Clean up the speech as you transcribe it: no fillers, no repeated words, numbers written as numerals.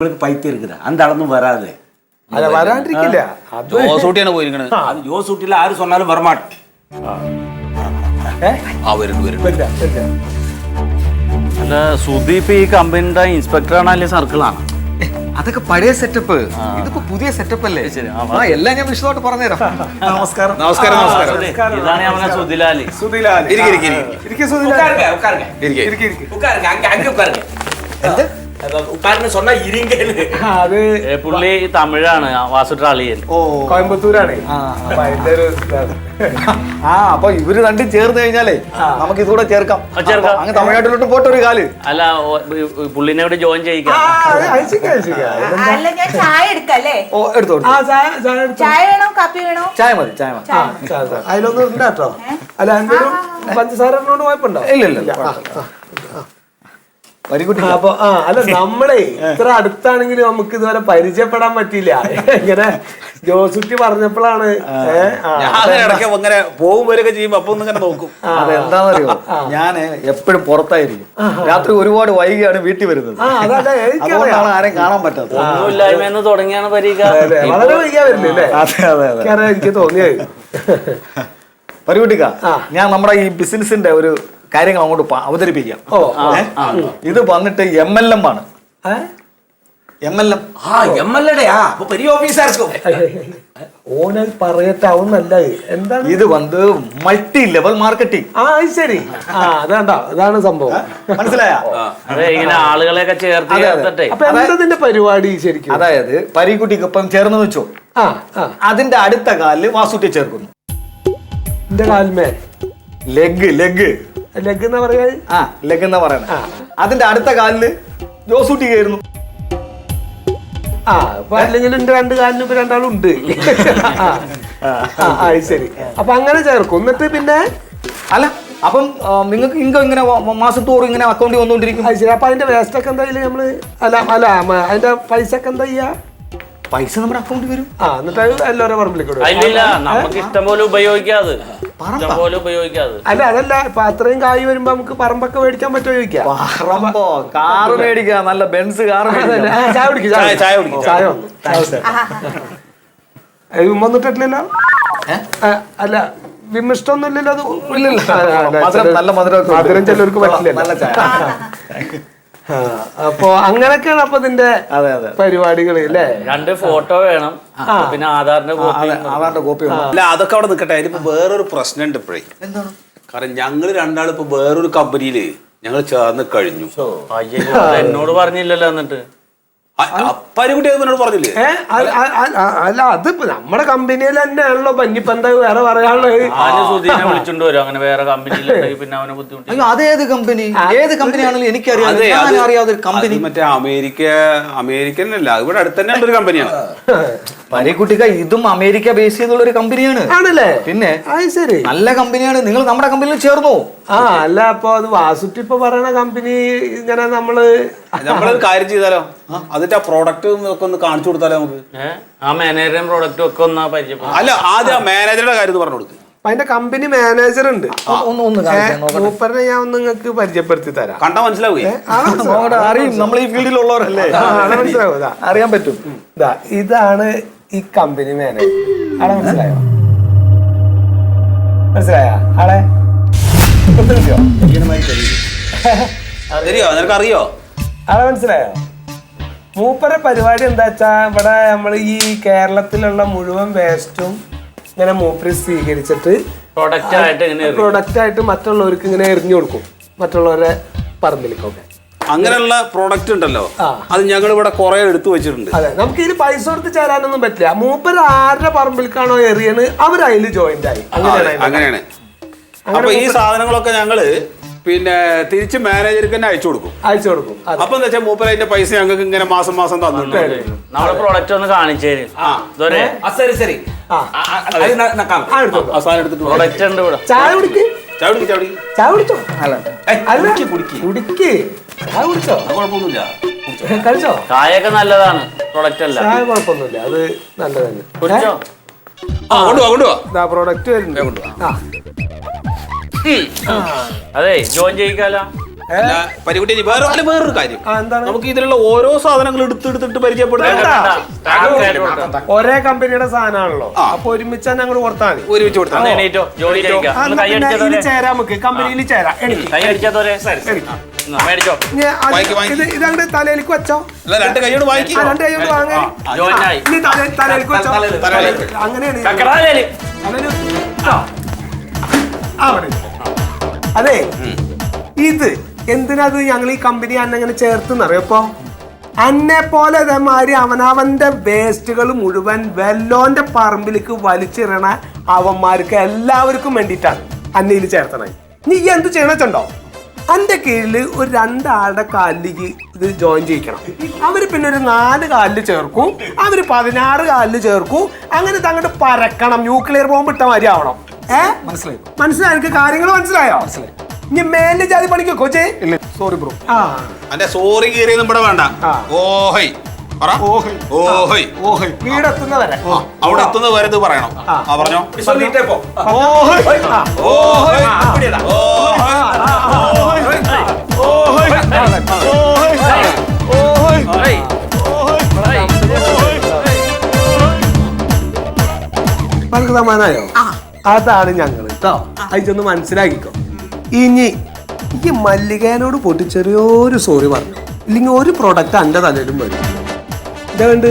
பைத்தியம் இருக்குதா அந்த அளவும் வராது. அத வராண்டிருக்கிല്ല. ജോസൂട്ടിയാണ് പോയിരിക്കണത്. அது ஜோசூட்டில ஆறு சொன்னாலும் வரமாட்டேன். അല്ല സുദീപ് ഈ കമ്പനിയുടെ ഇൻസ്പെക്ടർ ആണോ അല്ലെങ്കിൽ സർക്കിളാണ്? അതൊക്കെ പഴയ സെറ്റപ്പ്. ഇതിപ്പോ പുതിയ സെറ്റപ്പ് അല്ലേ? എല്ലാം ഞാൻ വിശദമായിട്ട് പറഞ്ഞുതരാം. നമസ്കാരം. നമസ്കാരം. നമസ്കാരം. ഇതാണ് നമ്മുടെ സുധിലാലി. உட்காருன்னு சொன்னா இருங்கன்னு. അത് പുള്ളി തമിഴാണ്, വാസുട്രാളിയൻ. കോയമ്പത്തൂരാണ്. അപ്പൊ അതിന്റെ ഒരു അപ്പൊ ഇവര് രണ്ടും ചേർന്ന് കഴിഞ്ഞാലേ നമുക്ക് ഇതുകൂടെ ചേർക്കാം. അങ്ങ് തമിഴ്നാട്ടിലോട്ട് പോട്ടെ ഒരു കാല്. അല്ല പുള്ളിനെ ഇവിടെ ജോയിൻ ചെയ്യിക്കാം. അല്ല ഞാൻ ചായ എടുക്കല്ലേ? ഓ എടുത്തോ. ചായ വേണോ കാപ്പി വേണോ? ചായ മതി, ചായ മതി. അതിലൊന്നും ഉണ്ടാട്ടോ. അല്ല എന്തെങ്കിലും പഞ്ചസാരനോട് കുഴപ്പമുണ്ടോ? ഇല്ല. അപ്പൊ അല്ല നമ്മളെ ഇത്ര അടുത്താണെങ്കിലും നമുക്ക് ഇതുവരെ പരിചയപ്പെടാൻ പറ്റിയില്ല. ഇങ്ങനെ ജോസുട്ടി പറഞ്ഞപ്പോഴാണ് ഇങ്ങനെ പോകുമ്പോഴൊക്കെ ചെയ്യുമ്പോ അപ്പൊ ഒന്നിങ്ങനെ നോക്കും. അതെന്താണെന്നറിയോ, ഞാന് എപ്പോഴും പുറത്തായിരിക്കും. രാത്രി ഒരുപാട് വൈകിയാണ് വീട്ടിൽ വരുന്നത്. അതുകൊണ്ടാണ് ആരെയും കാണാൻ പറ്റാത്തത്. ഒന്നുമില്ലായ്മ തുടങ്ങിയാണ് പരീക്ഷ. വളരെ വൈകിയാ വരുന്നില്ലേ? അതെ എനിക്ക് തോന്നിയത് പരികുട്ടിക്ക, ഞാൻ നമ്മുടെ ഈ ബിസിനസിന്റെ ഒരു കാര്യങ്ങൾ അങ്ങോട്ട് അവതരിപ്പിക്കാം. ഇത് വന്നിട്ട് MLM ആണ്. MLM. பெரிய ஆபீஸா இருக்கும். ഓനെ പറയത്താവുന്നല്ല. എന്താണ് ഇത് വന്ന് മൾട്ടി ലെവൽ മാർക്കറ്റിംഗ്. ശരി. അതാണ് സംഭവം. മനസ്സിലായ? അതെ, ഇങ്ങനെ ആളുകളെയൊക്കെ ചേർത്തിട്ടെ. അപ്പൊ എന്താ പരിപാടി ശരിക്കും? അതായത് പരിക്കുട്ടിക്കൊപ്പം ചേർന്ന് വെച്ചോ, അതിന്റെ അടുത്ത കാലില് വാസുട്ടി ചേർക്കുന്നു. എന്റെ കാൽമേ ലെഗ് എന്നാ പറയാ? ലെഗ് എന്നാ പറയുന്നത്. അതിന്റെ അടുത്ത കാലില് ജോസൂട്ടി കയറുന്നു. അപ്പൊ അല്ലെങ്കിൽ എന്റെ രണ്ട് കാലിനും ഇപ്പൊ രണ്ടാളും ഉണ്ട്. ശരി. അപ്പൊ അങ്ങനെ ചേർക്കും. എന്നിട്ട് പിന്നെ അല്ല അപ്പം നിങ്ങൾക്ക് ഇൻകം ഇങ്ങനെ മാസത്തോറും ഇങ്ങനെ അക്കൗണ്ടിൽ വന്നുകൊണ്ടിരിക്കും. ശരി. അപ്പൊ അതിന്റെ വേസ്റ്റ് ഒക്കെ എന്തായാലും നമ്മള് അല്ല അതിന്റെ പൈസ ഒക്കെ എന്താ ചെയ്യാ? പൈസ നമ്മുടെ അക്കൗണ്ടിൽ വരും. എന്നിട്ട് എല്ലാവരും പറമ്പിലേക്കൂടെ. ഇല്ല, നമുക്ക് ഇഷ്ടം പോലെ ഉപയോഗിക്കാതെ. അല്ല അതല്ല, ഇപ്പൊ അത്രയും കായ് വരുമ്പോ നമുക്ക് പറമ്പൊക്കെ മേടിക്കാൻ പറ്റുമോ ചോദിക്കാം. പറമ്പോ കാറ് മേടിക്കാം, നല്ല ബെൻസ് കാറ്. ചായ വന്നിട്ടില്ലല്ലോ. അല്ല വിമിഷ്ടൊന്നുമില്ലല്ലോ. അത് നല്ല മധുരം ചിലർക്ക് പറ്റില്ല. നല്ല ചായ. അപ്പൊ അങ്ങനൊക്കെയാണ് അപ്പൊ ഇതിന്റെ പരിപാടികള് അല്ലേ? 2 ഫോട്ടോ വേണം, പിന്നെ ആധാറിന്റെ കോപ്പി. അല്ല അതൊക്കെ അവിടെ നിൽക്കട്ടെ. അതിനിപ്പോ വേറൊരു പ്രശ്നമുണ്ട് ഇപ്പോഴേ. എന്താണ്? കാരണം ഞങ്ങള് രണ്ടാളും ഇപ്പൊ വേറൊരു കമ്പനിയില് ഞങ്ങൾ ചേർന്ന് കഴിഞ്ഞു. എന്നോട് പറഞ്ഞില്ലല്ലോ. എന്നിട്ട് പരികുട്ടി എന്നോട് പറഞ്ഞില്ലേ? അല്ല അതിപ്പോ നമ്മുടെ കമ്പനിയിൽ തന്നെ ആണല്ലോ. ഇനിയിപ്പോ എന്താ വേറെ പറയാനുള്ളത്? സുധീനെ വിളിച്ചോണ്ട് വരും. അങ്ങനെ വേറെ കമ്പനിയിലുണ്ടെങ്കിൽ പിന്നെ അവനെ ബുദ്ധിമുട്ട്. അതേത് കമ്പനി? ഏത് കമ്പനി ആണെങ്കിലും എനിക്കറിയാം. അറിയാവുന്ന കമ്പനി മറ്റേ അമേരിക്കൻ അല്ല, ഇവിടെ അടുത്ത് തന്നെ ഉള്ളൊരു കമ്പനിയാണ്. പരിക്കുട്ടിക്ക, ഇതും അമേരിക്ക ബേസ് ചെയ്തുള്ള ഒരു കമ്പനിയാണ്. ആണല്ലേ? പിന്നെ ശരി, നല്ല കമ്പനിയാണ്. നിങ്ങൾ നമ്മുടെ കമ്പനിയിൽ ചേർന്നോ? അല്ല അപ്പൊ അത് വാസുട്ടി ഇപ്പൊ പറയണ കമ്പനി ഇങ്ങനെ നമ്മളൊരു കാര്യം ചെയ്താലോ? അതിന്റെ ആ പ്രോഡക്റ്റ് ഒക്കെ ഒന്ന് കാണിച്ചു കൊടുത്താലോ നമുക്ക്? ആ മാനേജറും പ്രോഡക്റ്റും ഒക്കെ ഒന്ന് പരിചയപ്പെടും. അല്ല ആദ്യം ആ മാനേജറുടെ കാര്യം പറഞ്ഞു കൊടുക്കും. അതിന്റെ കമ്പനി മാനേജർ ഉണ്ട്. മൂപ്പറിനെ ഞാൻ ഒന്ന് നിങ്ങൾക്ക് പരിചയപ്പെടുത്തി തരാം. കണ്ടാ മനസ്സിലാവേ? അറിയും, നമ്മൾ ഈ ഫീൽഡിലുള്ളവരല്ലേ, മനസ്സിലാവും. അറിയാൻ പറ്റും. ഇതാണ് ഈ കമ്പനി മാനേജർ. ആളെ മനസ്സിലായോ? ആളെ നിനക്കറിയോ? ആളെ മനസ്സിലായോ? മൂപ്പരെ പരിപാടി എന്താ വെച്ചാ, ഇവിടെ നമ്മൾ ഈ കേരളത്തിലുള്ള മുഴുവൻ വേസ്റ്റും ഇങ്ങനെ മൂപ്പര് സ്വീകരിച്ചിട്ട് പ്രൊഡക്റ്റ് ആയിട്ട് മറ്റുള്ളവർക്ക് ഇങ്ങനെ എറിഞ്ഞു കൊടുക്കും, മറ്റുള്ളവരുടെ പറമ്പിലേക്കൊക്കെ. അങ്ങനെയുള്ള പ്രോഡക്റ്റ് ഉണ്ടല്ലോ, അത് ഞങ്ങൾ ഇവിടെ കുറെ എടുത്തു വെച്ചിട്ടുണ്ട്. അതെ, നമുക്ക് ഇതിന് പൈസ കൊടുത്ത് ചേരാനൊന്നും പറ്റില്ല. മൂപ്പര് ആരുടെ പറമ്പിലേക്കാണോ എറിയണ് അവരതിൽ ജോയിന്റ് ആയി. അങ്ങനെയാണ്. അപ്പൊ ഈ സാധനങ്ങളൊക്കെ ഞങ്ങള് പിന്നെ തിരിച്ച് മാനേജർക്ക് തന്നെ അയച്ചു കൊടുക്കും. അപ്പൊ എന്താ വെച്ചാൽ മൂപ്പര് അതിന്റെ പൈസ ഞങ്ങൾക്ക് ഇങ്ങനെ മാസം തന്നിട്ടുണ്ട്. നമ്മുടെ പ്രോഡക്റ്റ് ഒന്ന് കാണിച്ചേ. ശരി. പ്രോഡക്റ്റ് ഉണ്ട് ഇവിടെ. ചായ കുടിക്ക്. കുടിച്ചോ? കുഴപ്പമൊന്നുമില്ല. കഴിച്ചോ? ചായയൊക്കെ നല്ലതാണ്, പ്രോഡക്റ്റ് അല്ല. ചായ കുഴപ്പമൊന്നുമില്ല, അത് നല്ലതന്നെ. കുടിച്ചോ? കൊണ്ടുപോവാ പ്രോഡക്റ്റ് വരുന്നുണ്ട്. അതെ, ജോയിൻ ചെയ്യിക്കാലോ. അല്ല പരികുട്ടി വേറൊരു കാര്യം എന്താണ്? നമുക്ക് ഇതിലുള്ള ഓരോ സാധനങ്ങൾ എടുത്തിട്ട് പരിചയപ്പെടുത്താം. ഒരേ കമ്പനിയുടെ സാധനമാണല്ലോ, അപ്പൊ ഒരുമിച്ച് ഞങ്ങൾ കൊടുത്താൽ മതി. ഒരുമിച്ച് കൊടുത്താൽ എണീറ്റോ ജോലി ചേരാം, നമുക്ക് കമ്പനിയിൽ ചേരാം. കൈ അടിക്കാത്തോരെ മേടിച്ചോ. ഇതങ്ങോട്ട് തലയിലേക്ക് വെച്ചോ. അല്ല രണ്ട് കൈയോട് വാങ്ങിക്കും. രണ്ട് കൈ കൊണ്ട് വാങ്ങാൻ ജോയിനായി ഇനി തലയിലേക്ക് വെച്ചോ. അങ്ങനെയാണ് അതെ. ഇത് എന്തിനത് ഞങ്ങൾ ഈ കമ്പനി അന്നങ്ങനെ ചേർത്തെന്നറിയോ? ഇപ്പൊ അന്നെ പോലെ ഇതേമാതിരി അവനവന്റെ വേസ്റ്റുകൾ മുഴുവൻ വെല്ലോന്റെ പറമ്പിലേക്ക് വലിച്ചിടണ അവന്മാർക്ക് എല്ലാവർക്കും വേണ്ടിയിട്ടാണ് അന്നയിൽ ചേർത്തണത്. നീ എന്ത് ചെയ്യണോ? അന്റെ കീഴിൽ ഒരു 2 ആളുടെ കാലിലേക്ക് ഇത് ജോയിൻ ചെയ്യിക്കണം. അവര് പിന്നെ ഒരു 4 കാലിൽ ചേർക്കും, അവര് 16 കാലിൽ ചേർക്കും. അങ്ങനെ അങ്ങോട്ട് പരക്കണം. ന്യൂക്ലിയർ ബോംബ് ഇട്ട മാതിരി ആവണം. മനസ്സിലായി? എനിക്ക് കാര്യങ്ങൾ മനസ്സിലായോ? ഇനി മേലിന്റെ ജാതി പണിക്കോ കോച്ചേ? Sorry bro. അന്റെ സോറി കീറിയൊന്നും ഇവിടെ വേണ്ട. ഓഹോയ് വീടെത്തുന്ന വരെ, അവിടെ എത്തുന്ന വരെ ഇത് പറയണം. പറഞ്ഞോ. നമുക്ക് സമാനായോ? അതാണ് ഞങ്ങള് കേട്ടോ. അയച്ചൊന്ന് മനസ്സിലാക്കിക്കോ. ഇനി ഈ മല്ലികേനോട് പൊട്ടി ചെറിയൊരു സോറി പറഞ്ഞു, ഇല്ലെങ്കിൽ ഒരു പ്രൊഡക്റ്റ് എന്റെ തലയിലും വരും. ഇതുണ്ട്